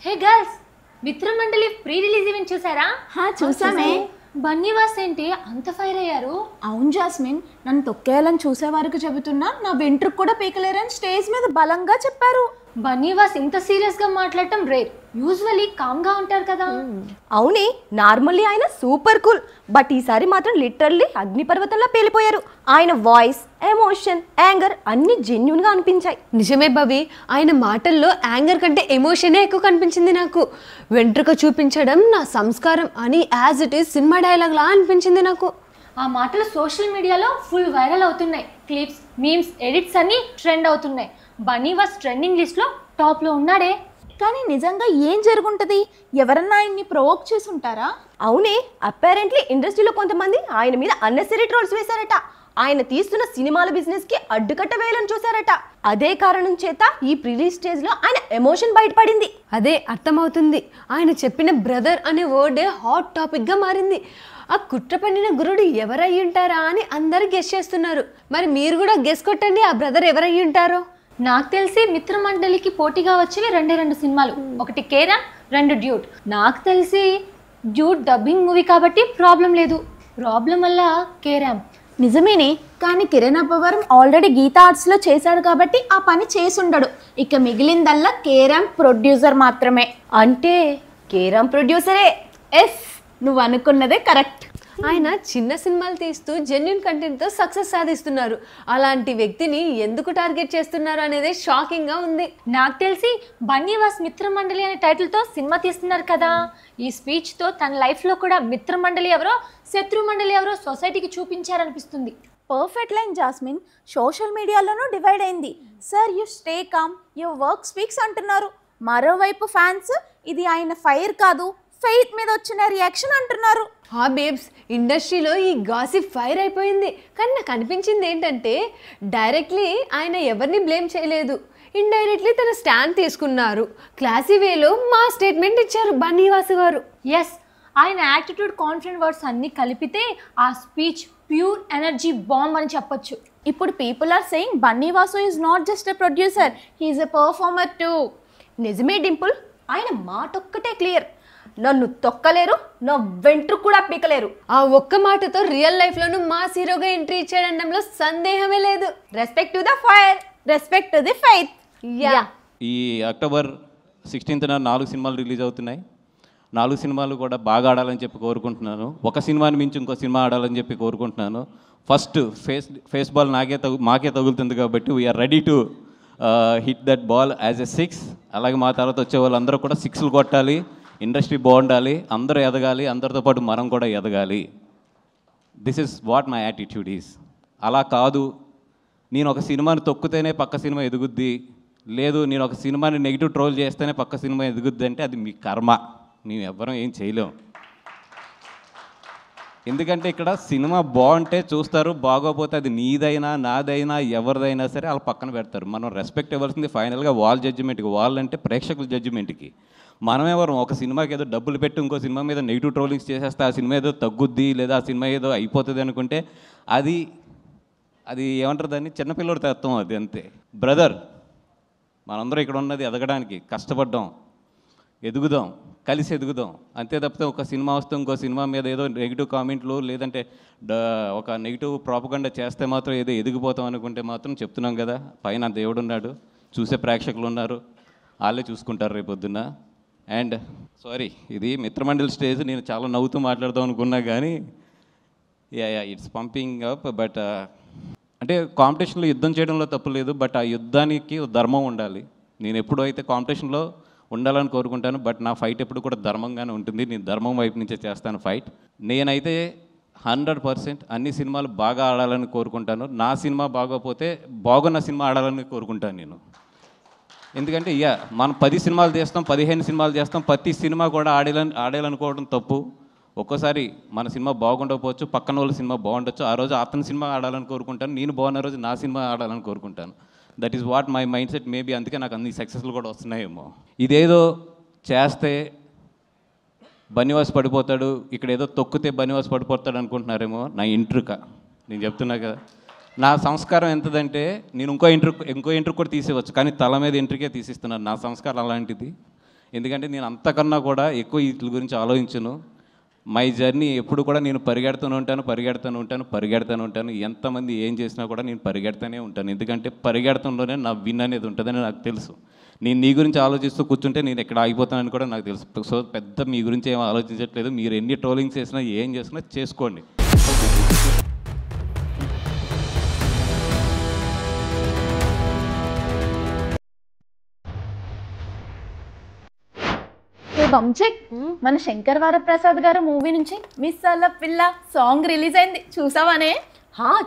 హే girls, మిత్రమండలి pre release event చూసారా? చూసామే. బన్నీవాస్ ఏంటి అంత ఫైర్ అయ్యారు? అవును జాస్మిన్, నన్ను తొక్కేయాలని చూసే వారికి చెబుతున్నా నా వెంట్రుకు కూడా పీకలేరని స్టేజ్ మీద బలంగా చెప్పారు. బన్నీవాస్ ఇంత సీరియస్ గా మాట్లాడటం రేర్. యూజువల్లీ కామ్ గా ఉంటారు కదా. అవునే, నార్మల్లీ ఆయన సూపర్ కూల్, బట్ ఈసారి మాత్రం లిటరల్లీ అగ్నిపర్వతంలా పేలిపోయారు. ఆయన వాయిస్, ఎమోషన్, యాంగర్ అన్ని జెన్యూన్ గా అనిపించాయి. నిజమే భవి, ఆయన మాటల్లో యాంగర్ కంటే ఎమోషనే ఎక్కువ కనిపించింది నాకు. వెంట్రుక చూపించడం నా సంస్కారం అని as it is cinema dialogue లా అనిపించింది నాకు. ఆ మాటలు సోషల్ మీడియాలో ఫుల్ వైరల్ అవుతున్నాయి. క్లిప్స్, మీమ్స్, ఎడిట్స్ అన్ని ట్రెండ్ అవుతున్నాయి. బన్నీవాస్ ట్రెండింగ్ లిస్ట్ లో టాప్ లో ఉన్నాడే. కానీ నిజంగా ఏం జరుగుంటది? ఎవరన్నా ఆయన్ని ప్రొవోక్ చేసి ఉంటారా? అవునే, అపారెంట్లీ ఇండస్ట్రీలో కొంతమంది ఆయన మీద అన్నెసరీ ట్రోల్స్ వేశారట. ఆయన తీస్తున్న సినిమాల బిజినెస్ కి అడ్డుకట్ట వేయాలని చూశారట. అదే కారణం చేత ఈ ప్రిలీజ్ స్టేజ్ లో ఆయన ఎమోషన్ బయటపడింది. అదే అర్థమవుతుంది. ఆయన చెప్పిన బ్రదర్ అనే వర్డే హాట్ టాపిక్ గా మారింది. ఆ కుట్ర పన్నిన గురుడు ఎవరై ఉంటారా అని అందరు గెస్ చేస్తున్నారు. మరి మీరు కూడా గెస్ కొట్టండి, ఆ బ్రదర్ ఎవరై ఉంటారో. నాకు తెలిసి మిత్రమండలికి పోటీగా వచ్చేవి రెండు సినిమాలు. ఒకటి కేరామ్, 2 డ్యూట్. నాకు తెలిసి డ్యూట్ డబ్బింగ్ మూవీ కాబట్టి ప్రాబ్లం లేదు. ప్రాబ్లం వల్ల కేరామ్. నిజమేనే, కానీ కిరణ్ అబ్బవరం ఆల్రెడీ గీతా ఆర్ట్స్ లో చేశాడు కాబట్టి ఆ పని చేసుండడు. ఇక మిగిలిందల్లా కేరామ్ ప్రొడ్యూసర్ మాత్రమే. అంటే కేరామ్ ప్రొడ్యూసరే. ఎస్, నువ్వు అనుకున్నదే కరెక్ట్. ఆయన చిన్న సినిమాలు తీస్తూ జెన్యున్ కంటెంట్తో సక్సెస్ సాధిస్తున్నారు. అలాంటి వ్యక్తిని ఎందుకు టార్గెట్ చేస్తున్నారు అనేది షాకింగ్ గా ఉంది. నాకు తెలిసి బన్నీవాస్ మిత్రమండలి అనే టైటిల్తో సినిమా తీస్తున్నారు కదా. ఈ స్పీచ్తో తన లైఫ్లో కూడా మిత్రమండలి ఎవరో, శత్రు మండలి ఎవరో సొసైటీకి చూపించారనిపిస్తుంది. Perfect line Jasmine. సోషల్ మీడియాలోనూ డివైడ్ అయింది. Sir you stay calm, your work speaks అంటున్నారు. మరోవైపు ఫ్యాన్స్ ఇది ఆయన ఫైర్ కాదు, ఫెయిత్ మీద వచ్చిన రియాక్షన్ అంటున్నారు. బేబ్స్, ఇండస్ట్రీలో ఈ గాసిప్ ఫైర్ అయిపోయింది. కానీ నాకు అనిపించింది ఏంటంటే డైరెక్ట్లీ ఆయన ఎవరిని బ్లేమ్ చేయలేదు, ఇండైరెక్ట్లీ తన స్టాండ్ తీసుకున్నారు. క్లాసీ వేలో మా స్టేట్మెంట్ ఇచ్చారు బన్నీవాసు గారు. ఎస్, ఆయన యాటిట్యూడ్, కాన్ఫిడెంట్ వర్డ్స్ అన్నీ కలిపితే ఆ స్పీచ్ ప్యూర్ ఎనర్జీ బాంబ్ అని చెప్పొచ్చు. ఇప్పుడు people are saying Bunny Vasu is not just a producer, he's a performer too. నిజమే డింపుల్, ఆయన మాట ఒక్కటే క్లియర్, నన్ను తొక్కలేరు, నా వెంట్రుకు కూడా పీకలేరు. ఆ ఒక్క మాటతో రియల్ లైఫ్ లోను మా హీరోగా ఎంట్రీ ఇచ్చాడనడంలో సందేహమే లేదు. Respect to the fire, respect to the faith. Yeah. ఈ అక్టోబర్ 16న 4 సినిమాలు రిలీజ్ అవుతున్నాయి. 4 సినిమాలు కూడా బాగా ఆడాలని చెప్పి కోరుకుంటున్నాను. ఒక సినిమాని మించి ఇంకో సినిమా ఆడాలని చెప్పి కోరుకుంటున్నాను. ఫస్ట్ ఫేస్ బాల్ మాకే తగులుతుంది కాబట్టి we are ready to hit that ball as a 6. అలాగే మా తర్వాత వచ్చే వాళ్ళందరూ కూడా 6లు కొట్టాలి. ఇండస్ట్రీ బాగుండాలి, అందరూ ఎదగాలి, అందరితో పాటు మనం కూడా ఎదగాలి. This is what my attitude is. అలా కాదు, నేను ఒక సినిమాని తొక్కితేనే పక్క సినిమా ఎదుగుద్ది, లేదు నేను ఒక సినిమాని నెగిటివ్ ట్రోల్ చేస్తేనే పక్క సినిమా ఎదుగుద్ది అంటే అది మీ కర్మ. మేము ఎవ్వరం ఏం చేయలేం. ఎందుకంటే ఇక్కడ సినిమా బాగుంటే చూస్తారు, బాగోపోతే అది నీదైనా నాదైనా ఎవరిదైనా సరే వాళ్ళు పక్కన పెడతారు. మనం రెస్పెక్ట్ ఇవ్వాల్సింది ఫైనల్గా వాళ్ళ జడ్జిమెంట్కి. వాళ్ళంటే ప్రేక్షకుల జడ్జిమెంట్కి. మనం ఎవరు ఒక సినిమాకి ఏదో డబ్బులు పెట్టి ఇంకో సినిమా మీద నెగిటివ్ ట్రోలింగ్స్ చేసేస్తే ఆ సినిమా ఏదో తగ్గుద్ది లేదా ఆ సినిమా ఏదో అయిపోతుంది అనుకుంటే అది ఏమంటారు, దాన్ని చిన్నపిల్లడి తత్వం అది, అంతే. బ్రదర్, మనందరం ఇక్కడ ఉన్నది ఎదగడానికి, కష్టపడ్డాం, ఎదుగుదాం, కలిసి ఎదుగుదాం, అంతే తప్పితే ఒక సినిమా వస్తే ఇంకో సినిమా మీద ఏదో నెగిటివ్ కామెంట్లు లేదంటే ఒక నెగిటివ్ ప్రాపగండా చేస్తే మాత్రం ఏదో ఎదిగిపోతాం అనుకుంటే మాత్రం చెప్తున్నాం కదా, పైన దేవుడు ఉన్నాడు, చూసే ప్రేక్షకులు ఉన్నారు, వాళ్ళే చూసుకుంటారు రేపొద్దున్న. అండ్ సారీ, ఇది మిత్రమండలి స్టేజ్, నేను చాలా నవ్వుతూ మాట్లాడదాం అనుకున్నా కానీ ఇట్స్ పంపింగ్ అప్. బట్ అంటే కాంపిటీషన్లో యుద్ధం చేయడంలో తప్పు లేదు, బట్ ఆ యుద్ధానికి ధర్మం ఉండాలి. నేను ఎప్పుడు అయితే కాంపిటీషన్లో ఉండాలని కోరుకుంటాను, బట్ నా ఫైట్ ఎప్పుడు కూడా ధర్మంగానే ఉంటుంది. నేను ధర్మం వైపు నుంచే చేస్తాను ఫైట్. నేనైతే 100% అన్ని సినిమాలు బాగా ఆడాలని కోరుకుంటాను. నా సినిమా బాగోపోతే బాగున్న సినిమా ఆడాలని కోరుకుంటాను నేను. ఎందుకంటే మనం 10 సినిమాలు చేస్తాం, 15 సినిమాలు చేస్తాం, ప్రతి సినిమా కూడా ఆడాలనుకోవడం తప్పు. ఒక్కోసారి మన సినిమా బాగుండకపోవచ్చు, పక్కన వాళ్ళ సినిమా బాగుండొచ్చు. ఆ రోజు అతని సినిమా ఆడాలని కోరుకుంటాను, నేను బాగున్న రోజు నా సినిమా ఆడాలని కోరుకుంటాను. That is what my mind set. Maybe అందుకే నాకు అన్ని సక్సెస్లు కూడా వస్తున్నాయేమో. ఇదేదో చేస్తే బన్నీవాస్ పడిపోతాడు, ఇక్కడ ఏదో తొక్కితే బన్నీవాస్ పడిపోతాడు అనుకుంటున్నారేమో. నా ఇంట్రుక నేను చెప్తున్నా కదా, నా సంస్కారం ఎంతదంటే నేను ఇంకో ఇంట్రుక్ కూడా తీసేవచ్చు, కానీ తల మీద ఇంట్రుకే తీసిస్తున్నాను. నా సంస్కారం అలాంటిది. ఎందుకంటే నేను అంతకన్నా కూడా ఎక్కువ వీటి గురించి ఆలోచించను. మై జర్నీ ఎప్పుడు కూడా నేను పరిగెడుతూనే ఉంటాను. ఎంతమంది ఏం చేసినా కూడా నేను పరిగెడుతూనే ఉంటాను. ఎందుకంటే పరిగెడతంలోనే నా విన్ అనేది ఉంటుందని నాకు తెలుసు. నేను నీ గురించి ఆలోచిస్తూ కూర్చుంటే నేను ఎక్కడ ఆగిపోతానని కూడా నాకు తెలుసు. సో పెద్ద మీ గురించి ఏం ఆలోచించట్లేదు. మీరు ఎన్ని ట్రోలింగ్స్ చేసినా ఏం చేసినా చేసుకోండి. బంచెక్ మన శంకర్ వరప్రసాద్ గారు మూవీ నుంచి మిస్ అల్ల పిల్ల సాంగ్ రిలీజ్ అయింది, చూసావానే?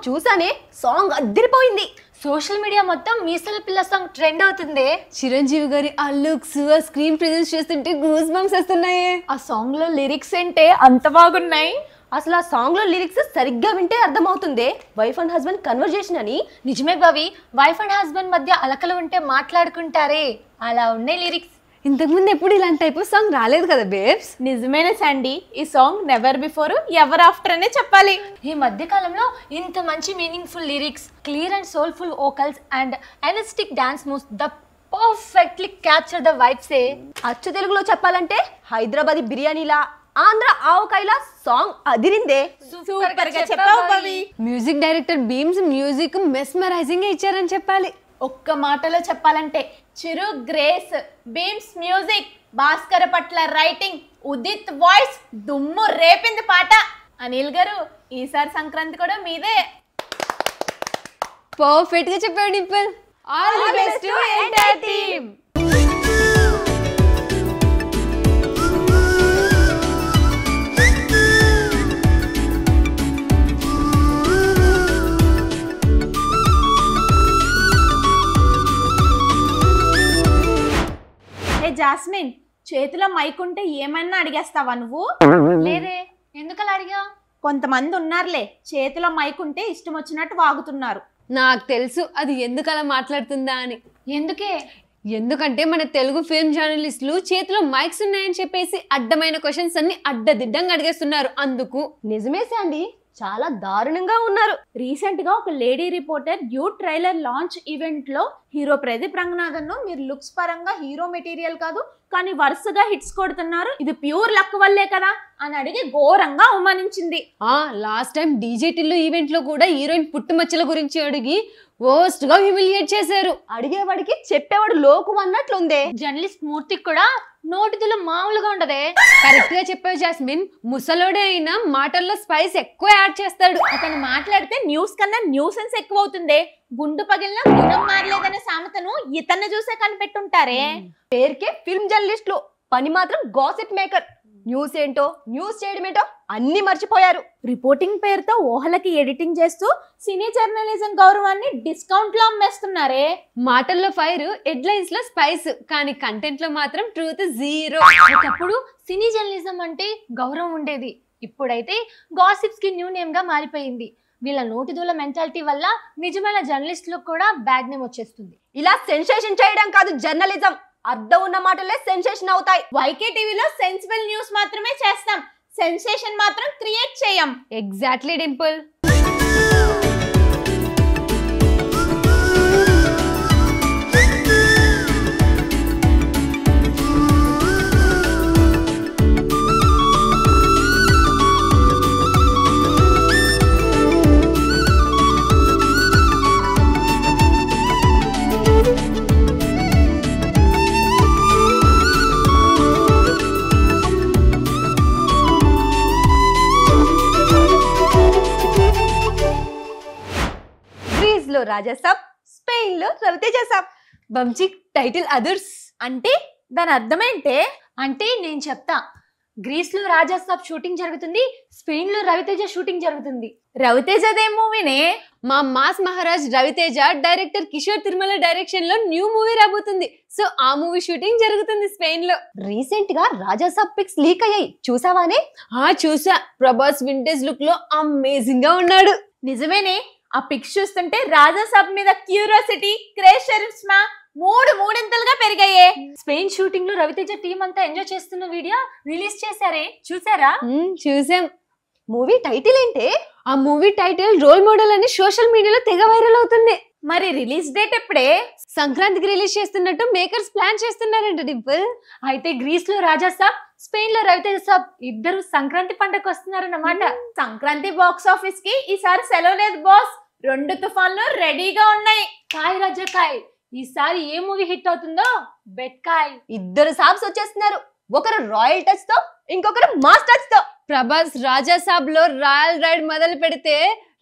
చూసానే, సాంగ్ అదిరిపోయింది. సోషల్ మీడియా మొత్తం మీసల పిల్ల సాంగ్ ట్రెండ్ అవుతుంది. చిరంజీవి గారి ఆ లుక్స్, ఆ స్క్రీన్ ప్రెజెన్స్ చేస్తుంటే గూస్ బంప్స్ వస్తున్నాయి. ఆ సాంగ్ లో లిరిక్స్ ఏంటే అంత బాగున్నాయి. అసలు ఆ సాంగ్ లో లిరిక్స్ సరిగ్గా వింటే అర్థమవుతుంది వైఫ్ అండ్ హస్బెండ్ కన్వర్జేషన్ అని. నిజమే భవి, వైఫ్ అండ్ హస్బెండ్ మధ్య అలకలు ఉంటే మాట్లాడుకుంటారే, అలా ఉన్నాయి లిరిక్స్. ఇంతకుముందు ఎప్పుడు ఇలాంటి టైప్ ఆఫ్ సాంగ్ రాలేదు కదా బేబ్స్. నిజమేనే సండి, ఈ song never before ever after అనే చెప్పాలి. ఈ మధ్య కాలంలో ఇంత మంచి meaningful lyrics, clear and soulful vocals and energetic dance moves the perfectly capture the vibes. అచ్చు తెలుగులో చెప్పాలంటే హైదరాబాదీ బిర్యానీలా, ఆంధ్ర ఆవకాయలా సాంగ్ అదిరిందే. సూపర్ గా చెప్పావు Bhavi. Music director Bheems music mesmerising గా ఇచ్చారని చెప్పాలి. ఒక్క మాటలో చెప్పాలంటే Chiru grace, Bheems music, Bhaskarabhatla writing, Udit voice దుమ్ము రేపింది పాట. అనిల్ గారు, ఈసారి సంక్రాంతి కూడా మీదే. పర్ఫెక్ట్ గా చెప్పాడు Dimple. All the best to entire team. Jasmine, చేతిలో మైక్ ఉంటే ఏమన్నా అడిగేస్తావా నువ్వు? లేదే, ఎందుకలా అడిగా? కొంతమంది ఉన్నారులే, చేతిలో మైక్ ఉంటే ఇష్టం వచ్చినట్టు వాగుతున్నారు. నాకు తెలుసు అది ఎందుకు అలా మాట్లాడుతుందా అని. ఎందుకే? ఎందుకంటే మన తెలుగు ఫిల్మ్ జర్నలిస్టులు చేతిలో మైక్స్ ఉన్నాయని చెప్పేసి అడ్డమైన క్వశ్చన్స్ అన్ని అడ్డదిడ్డంగా అడిగేస్తున్నారు. అందుకు. నిజమే శాండీ, చాలా దారుణంగా ఉన్నారు. రీసెంట్ గా ఒక lady reporter Dude trailer launch event లో హీరో ప్రదీప్ రంగనాథన్ ను మీరు లుక్స్ పరంగా హీరో మెటీరియల్ కాదు, కానీ వరుసగా హిట్స్ కొడుతున్నారు, ఇది ప్యూర్ లక్ వల్లే కదా అని అడిగి ఘోరంగా అవమానించింది. Last time DJ Tillu event లో కూడా హీరోయిన్ పుట్టుమచ్చల గురించి అడిగి వర్స్ట్ గా హ్యూమిలియేట్ చేశారు. అడిగేవాడికి చెప్పేవాడు లోకు అన్నట్లుందే. జర్నలిస్ట్ మూర్తికి కూడా నోటిదిలో మామూలుగా ఉండదే. కరెక్ట్ గా చెప్పావు జాస్మిన్. ముసలోడే అయినా మాటల్లో స్పైస్ ఎక్కువ యాడ్ చేస్తాడు. అతను మాట్లాడితే న్యూస్ కన్నా న్యూసెన్స్ ఎక్కువ అవుతుందే. గుండు పగిలిన గుణం మారలేదనే సామెతను ఇతన్ని చూసే కనిపెట్టుంటారే. పేరుకే ఫిల్మ్ జర్నలిస్టులు, పని మాత్రం గాసిప్ మేకర్. న్యూస్ ఏంటో, న్యూస్ చేయడం ఏంటో అన్ని మర్చిపోయారు. రిపోర్టింగ్ పేరుతో ఊహలకి ఎడిటింగ్ చేస్తూ సినీ జర్నలిజం గౌరవాన్ని డిస్కౌంట్ లో అమ్మేస్తున్నారే. మాటల్లో ఫైర్, హెడ్లైన్స్ లో స్పైస్, కానీ కంటెంట్ లో మాత్రం ట్రూత్ జీరో. ఒకప్పుడు సినీ జర్నలిజం అంటే గౌరవం ఉండేది, ఇప్పుడైతే గాసిప్స్ కి న్యూ నేమ్ గా మారిపోయింది. వీళ్ళ నోటిదూల మెంటాలిటీ వల్ల నిజమైన జర్నలిస్టులకు కూడా బ్యాడ్ నేమ్ వచ్చేస్తుంది. ఇలా సెన్సేషన్ చేయడం కాదు జర్నలిజం, అర్థం ఉన్న మాటలే సెన్సేషన్ అవుతాయి. వైకే టీవీలో సెన్సిబుల్ న్యూస్ మాత్రమే చేస్తాం, సెన్సేషన్ మాత్రం క్రియేట్ చేయం. ఎగ్జాక్ట్లీ డింపుల్. లో రాజాసాబ్, స్పెయిన్ లో రవితేజ సాబ్. బంచి టైటిల్ అదర్స్ అంటే దాని అర్థమేంటే? అంటే నేను చెప్తా. గ్రీస్ లో రాజాసాబ్ షూటింగ్ జరుగుతుంది, స్పెయిన్ లో రవితేజ షూటింగ్ జరుగుతుంది. రవితేజదే మూవీనే. మా mass Maharaj Ravi Teja director Kishore Tirumala direction లో న్యూ మూవీ రాబోతుంది. సో ఆ మూవీ షూటింగ్ జరుగుతుంది స్పెయిన్ లో. రీసెంట్ గా రాజాసాబ్ పిక్స్ లీక్ అయ్యాయి, చూసావానే? చూసా. ప్రభాస్ వింటేజ్ లుక్ లో అమేజింగ్ గా ఉన్నాడు. నిజమేనే, ఆ పిక్స్ చూస్తుంటే రాజాసాబ్ మీద క్యూరియాసిటీ, క్రేషరిస్మా మూడింతలుగా పెరిగాయే. స్పెయిన్ షూటింగ్ లో రవితేజ టీం అంతా ఎంజాయ్ చేస్తున్న వీడియో రిలీజ్ చేశారే, చూసారా? చూసాం. మూవీ టైటిల్ ఏంటే? ఆ మూవీ టైటిల్ రోల్ మోడల్ అని సోషల్ మీడియాలో తెగ వైరల్ అవుతుంది. మరి రిలీజ్ డేట్ ఎప్పుడే? సంక్రాంతికి రిలీజ్ చేస్తున్నట్టు మేకర్స్ ప్లాన్ చేస్తున్నారంట డింపుల్. అయితే గ్రీస్ లో రాజా సాబ్, స్పెయిన్ లో రవితేజ సాబ్ ఇద్దరు సంక్రాంతి పండగకు వస్తున్నారన్నమాట. సంక్రాంతి బాక్స్ ఆఫీస్ కి ఈసారి సెలవు లేదు బాస్. 2 తుఫాన్లు రెడీగా ఉన్నాయి. కాయ్ రాజా కాయ్, ఈసారి ఏ మూవీ హిట్ అవుతుందో బెట్ కాయ్. ఇద్దరు సాబ్స్ వచ్చేస్తున్నారు. ఒకరు రాయల్ టచ్ తో, ఇంకొకరు మాస్ టచ్ తో. ప్రభాస్ రాజా సాబ్ లో రాయల్ రైడ్ మొదలు పెడితే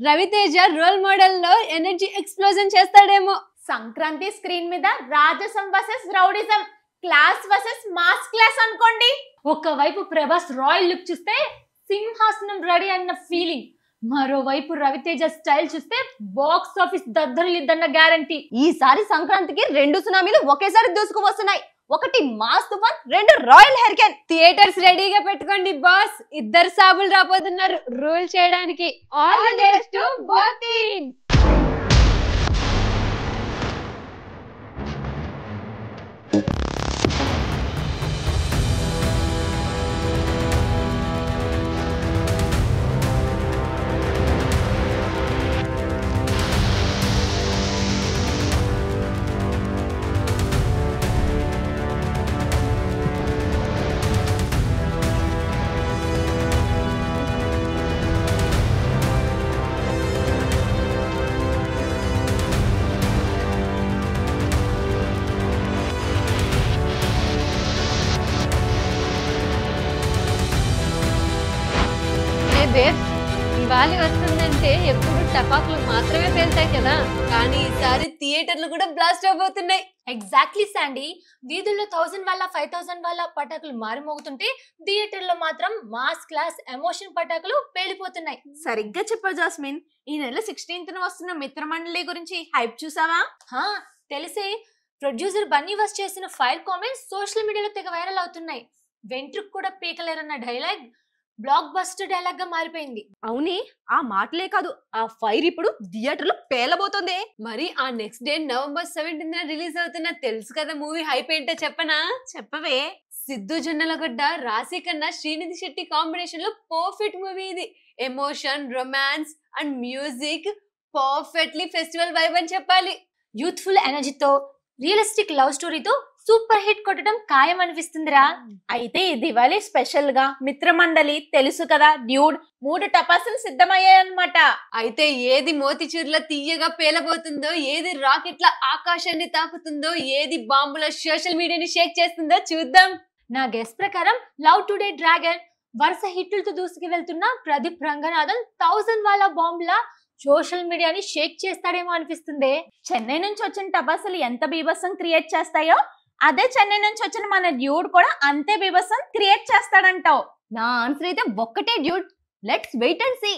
రవితేజ రోల్ మోడల్ లో ఎనర్జీ ఎక్స్ప్లోజన్ చేస్తాడేమో. సంక్రాంతి స్క్రీన్ మీద రాజసం versus rowdyism, class versus mass class అనుకోండి. ఒకవైపు ప్రభాస్ రాయల్ లుక్ చూస్తే సింహాసనం రెడీ అన్న ఫీలింగ్, మరోవైపు రవితేజ స్టైల్ చూస్తే బాక్స్ ఆఫీస్ దద్దరిల్లిద్దన్న గ్యారంటీ. ఈసారి సంక్రాంతికి 2 సునామీలు ఒకేసారి దూసుకు వస్తున్నాయి. ఒకటి మాస్ తుఫాన్, 2 రాయల్ హెరికేన్. థియేటర్స్ రెడీగా పెట్టుకోండి బాస్, ఇద్దరు సాబులు రాబోతున్నారు రూల్ చేయడానికి. All the best to both teams. Diwali వస్తుందంటే ఎప్పుడు టపాకులు మాత్రమే పేలుతాయి కదా, కానీ ఈసారి థియేటర్లు కూడా బ్లాస్ట్ అవబోతున్నాయి. ఎగ్జాక్ట్లీ శాండీ, వీధుల్లో 1000 వాళ్ళ 5000 వాళ్ళ పటాకులు మారుమోగుతుంటే థియేటర్ లో మాత్రం మాస్ క్లాస్ ఎమోషన్ పటాకులు పేలిపోతున్నాయి. సరిగ్గా చెప్పావు జాస్మిన్. ఈ నెల 16th వస్తున్న మిత్రమండలి గురించి హైప్ చూసావా? తెలిసే, ప్రొడ్యూసర్ బన్నీవాస్ చేసిన ఫైర్ కామెంట్స్ సోషల్ మీడియాలో తెగ వైరల్ అవుతున్నాయి. వెంట్రుకు కూడా పీకలేరన్న డైలాగ్ బ్లాక్ బస్టర్ డైలాగ్ గా మారిపోయింది. అవునే, ఆ మాటలే కాదు, ఆ ఫైర్ ఇప్పుడు థియేటర్ లో పేలబోతుంది. మరి ఆ next day November 17th release అవుతున్న తెలుసు కదా మూవీ హైప్ ఏంటో చెప్పనా? చెప్పవే. సిద్ధు జొన్నలగడ్డ, రాశి ఖన్నా, శ్రీనిధి శెట్టి కాంబినేషన్ లో పర్ఫెక్ట్ మూవీ ఇది. Emotion, romance and music perfectly festival vibe అని చెప్పాలి. యూత్ఫుల్ ఎనర్జీతో, రియలిస్టిక్ లవ్ స్టోరీతో సూపర్ హిట్ కొట్టడం ఖాయం అనిపిస్తుందిరా. అయితే ఈ దివాళీ స్పెషల్ గా మిత్రమండలి, తెలుసు కదా డ్యూడ్, 3 టపాసులు సిద్ధమయ్యాయన్నమాట. అయితే ఏది మోతిచూర్ల తీయగా పేలబోతుందో, ఏది రాకెట్ల ఆకాశాన్ని తాకుతుందో, ఏది బాంబుల సోషల్ మీడియాని షేక్ చేస్తుందో చూద్దాం. నా గెస్ ప్రకారం లవ్ టుడే డ్రాగన్ వరుస హిట్లతో దూసుకు వెళ్తున్న ప్రదీప్ రంగనాథన్ 1000 వాళ్ళ బాంబులా సోషల్ మీడియాని షేక్ చేస్తాడేమో అనిపిస్తుంది. చెన్నై నుంచి వచ్చిన టపాసులు ఎంత బీభత్సం క్రియేట్ చేస్తాయో, అదే చెన్నై నుంచి వచ్చిన మన డ్యూడ్ కూడా అంతే బీభత్సం క్రియేట్ చేస్తాడంటావు. నా ఆన్సర్ అయితే ఒక్కటే dude. Let's wait and see.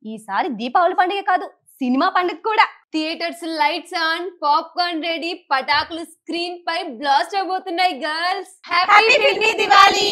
ఈసారి దీపావళి పండుగ కాదు, సినిమా పండుగ కూడా. Theatres lights on, popcorn ready, పటాకులు స్క్రీన్ పై బ్లాస్ట్ అవబోతున్నాయి గర్ల్స్. హ్యాపీ దివాళీ.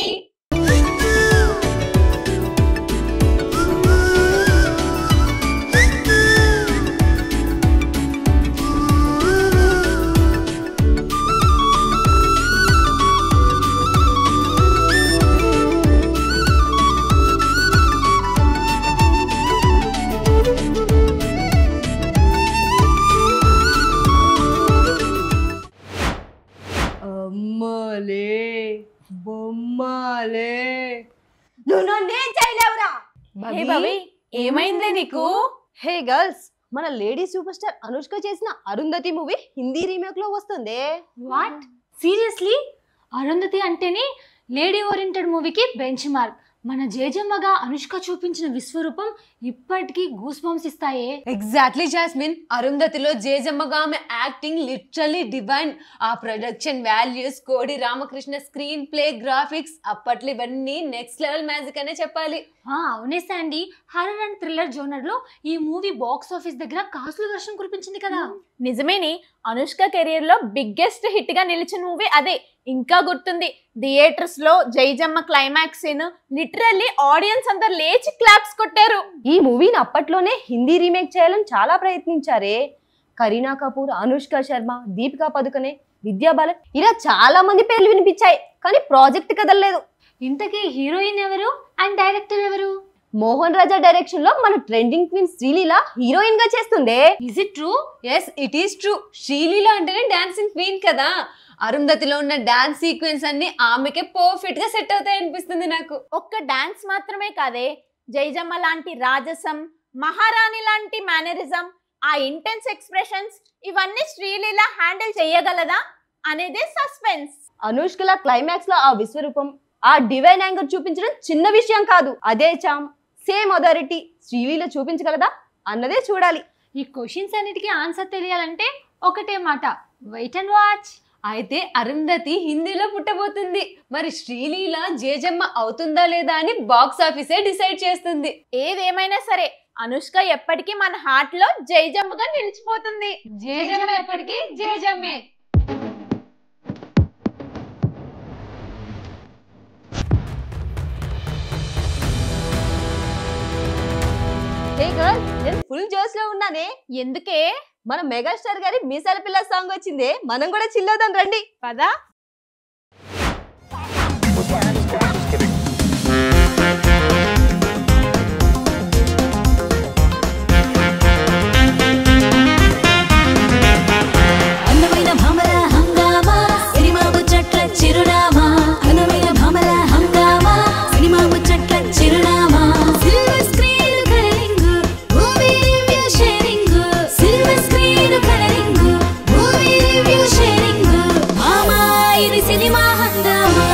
నువ్వు నన్నేం చేయలేవురా. ఏమైందే నీకు? హే గర్ల్స్, మన లేడీ సూపర్ స్టార్ అనుష్క చేసిన అరుంధతి మూవీ హిందీ రీమేక్ లో వస్తుంది. What, seriously? అరుంధతి అంటేనే లేడీ ఓరియంటెడ్ మూవీకి బెంచ్ మార్క్. మన జేజమ్మగా అనుష్క చూపించిన విశ్వరూపం ఇప్పటికీ గూస్ బంప్స్ ఇస్తాయే. ఎగ్జాక్ట్లీ జాస్మిన్, అరుంధతిలో జేజమ్మగా ఆమె యాక్టింగ్ లిటరలీ డివైన్. ఆ production values, Kodi Ramakrishna screen play, graphics అప్పట్లో ఇవన్నీ నెక్స్ట్ లెవెల్ మ్యాజిక్ అనే చెప్పాలి. అవునే Sandy, horror and thriller genre లో ఈ మూవీ బాక్స్ ఆఫీస్ దగ్గర కాసుల వర్షం కురిపించింది కదా. నిజమేని, అనుష్క కెరియర్ లో బిగ్గెస్ట్ హిట్ గా నిలిచిన మూవీ అదే. ఇంకా గుర్తుంది, థియేటర్స్ లో జైజమ్మ క్లైమాక్స్ సీన్ లిటరల్లీ ఆడియన్స్ అందరు లేచి క్లాప్స్ కొట్టారు. ఈ మూవీని అప్పట్లోనే హిందీ రీమేక్ చేయాలని చాలా ప్రయత్నించారే. కరీనా కపూర్, అనుష్క శర్మ, దీపికా పదుకొనే, విద్యా బాలన్ ఇలా చాలా మంది పేర్లు వినిపించాయి, కానీ ప్రాజెక్ట్ కదలలేదు. ఇంతకీ హీరోయిన్ ఎవరు అండ్ డైరెక్టర్ ఎవరు? మోహన్ రాజా డైరెక్షన్ లో మన ట్రెండింగ్ క్వీన్ శ్రీలీల హీరోయిన్ గా చేస్తుందే. Is it true? Yes it is true. Sreeleela అంటేనే డాన్సింగ్ క్వీన్ కదా. అరుంధతిలో ఉన్న డాన్స్ సీక్వెన్స్ అన్ని ఆమెకే పర్ఫెక్ట్ గా సెట్ అవుతాయి అనిపిస్తుంది నాకు. ఒక్క డాన్స్ మాత్రమే కాదే, జైజమ్మ లాంటి రాజసం, మహారాణి లాంటి మేనరిజం, ఆ ఇంటెన్స్ ఎక్స్ప్రెషన్స్ ఇవన్నీ శ్రీలీల హ్యాండిల్ చేయగలదా అనేదే సస్పెన్స్. అనుష్కల క్లైమాక్స్ లో ఆ విశ్వరూపం, ఆ డివైన్ యాంగర్ చూపించడం చిన్న విషయం కాదు. అదే చామ్, సేమ్ అథారిటీ శ్రీలీల చూపించగలదా అన్నదే చూడాలి. ఈ క్వశ్చన్స్ అన్నిటికీ ఆన్సర్ తెలియాలంటే ఒకటే మాట, వెయిట్ అండ్ వాచ్. అయితే అరుంధతి హిందీలో పుట్టబోతుంది. మరి శ్రీలీల జేజమ్మ అవుతుందా లేదా అని బాక్స్ ఆఫీసే డిసైడ్ చేస్తుంది. ఏదేమైనా సరే అనుష్క ఎప్పటికీ మన హార్ట్ లో జైజమ్మగా నిలిచిపోతుంది. జేజమ్మ ఎప్పటికీ జేజమ్మే. హే గర్ల్స్, నేను ఫుల్ జోష్ లో ఉన్నానే. ఎందుకే? మన మెగాస్టార్ గారి మీసాల పిల్ల సాంగ్ వచ్చిందే, మనం కూడా చిల్లవుదాం రండి. పదా. అందమైన భామల హంగామా సినిమా ముచ్చట్ల చిరునామా, అందమైన భామల హంగామా సినిమా ముచ్చట్ల చిరునామా, silver screen colouring movie review sharing, silver screen colouring movie review sharing, మామా ఇది సినిమా హంగామా.